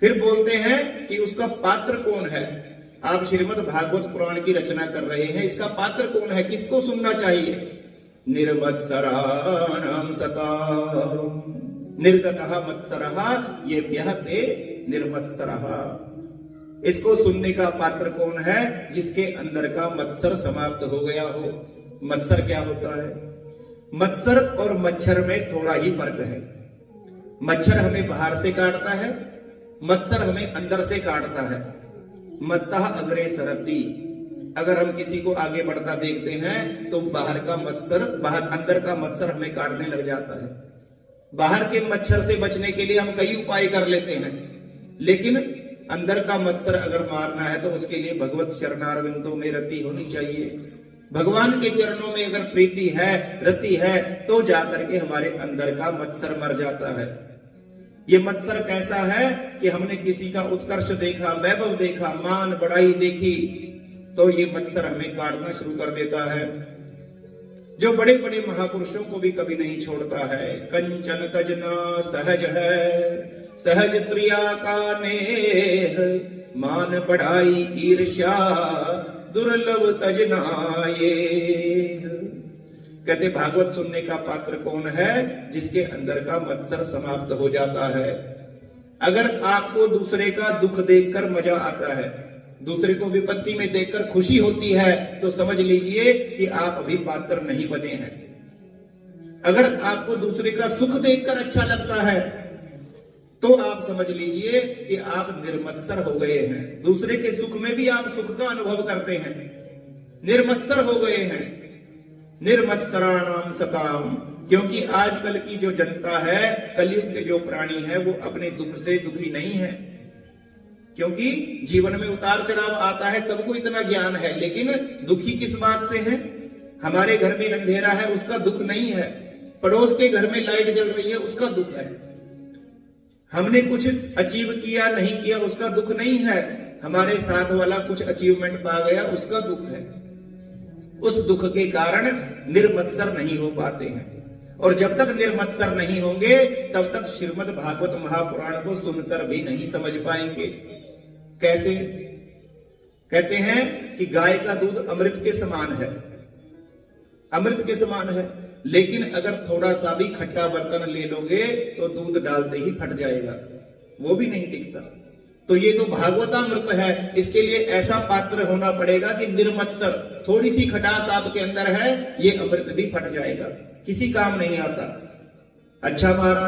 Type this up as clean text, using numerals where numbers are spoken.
फिर बोलते हैं कि उसका पात्र कौन है। आप श्रीमद् भागवत पुराण की रचना कर रहे हैं, इसका पात्र कौन है, किसको सुनना चाहिए? निर्मत्सराणाम सताम निर्गतः मत्सरः ये व्यहते निर्मत्सरः। इसको सुनने का पात्र कौन है? जिसके अंदर का मत्सर समाप्त हो गया हो। मत्सर क्या होता है? मत्सर और मच्छर में थोड़ा ही फर्क है। मच्छर हमें बाहर से काटता है, मत्सर हमें अंदर से काटता है। मत्तः अग्रे सरति, अगर हम किसी को आगे बढ़ता देखते हैं तो बाहर अंदर का मत्सर हमें काटने लग जाता है। बाहर के मच्छर से बचने के लिए हम कई उपाय कर लेते हैं, लेकिन अंदर का मत्सर अगर मारना है तो उसके लिए भगवत शरणारविंदों में रति होनी चाहिए। भगवान के चरणों में अगर प्रीति है, रति है, तो जाकर के हमारे अंदर का मत्सर मर जाता है। ये मत्सर कैसा है कि हमने किसी का उत्कर्ष देखा, वैभव देखा, मान बढ़ाई देखी, तो ये मत्सर हमें काटना शुरू कर देता है। जो बड़े बड़े महापुरुषों को भी कभी नहीं छोड़ता है। कंचन तजना सहज है, सहज प्रिया का नेह, मान बढ़ाई ईर्ष्या दुर्लभ तजना ये। कहते भागवत सुनने का पात्र कौन है? जिसके अंदर का मत्सर समाप्त हो जाता है। अगर आपको दूसरे का दुख देखकर मजा आता है, दूसरे को विपत्ति में देखकर खुशी होती है, तो समझ लीजिए कि आप अभी पात्र नहीं बने हैं। अगर आपको दूसरे का सुख देखकर अच्छा लगता है, तो आप समझ लीजिए कि आप निर्मत्सर हो गए हैं। दूसरे के सुख में भी आप सुख का अनुभव करते हैं, निर्मत्सर हो गए हैं। निर्मत्सराणाम सताम, क्योंकि आजकल की जो जनता है, कलयुग के जो प्राणी है, वो अपने दुख से दुखी नहीं है। क्योंकि जीवन में उतार चढ़ाव आता है, सबको इतना ज्ञान है, लेकिन दुखी किस बात से है? हमारे घर में अंधेरा है, उसका दुख नहीं है। पड़ोस के घर में लाइट जल रही है, उसका दुख है। हमने कुछ अचीव किया, नहीं किया, उसका दुख नहीं है। हमारे साथ वाला कुछ अचीवमेंट पा गया, उसका दुख है। उस दुख के कारण निर्मत्सर नहीं हो पाते हैं। और जब तक निर्मत्सर नहीं होंगे, तब तक श्रीमद् भागवत महापुराण को सुनकर भी नहीं समझ पाएंगे। कैसे? कहते हैं कि गाय का दूध अमृत के समान है, अमृत के समान है, लेकिन अगर थोड़ा सा भी खट्टा बर्तन ले लोगे तो दूध डालते ही फट जाएगा, वो भी नहीं टिकता। तो ये तो भागवतामृत है, इसके लिए ऐसा पात्र होना पड़ेगा कि निर्मत्सर, थोड़ी सी खटास आपके अंदर है, ये अमृत भी फट जाएगा, किसी काम नहीं आता। अच्छा महाराज।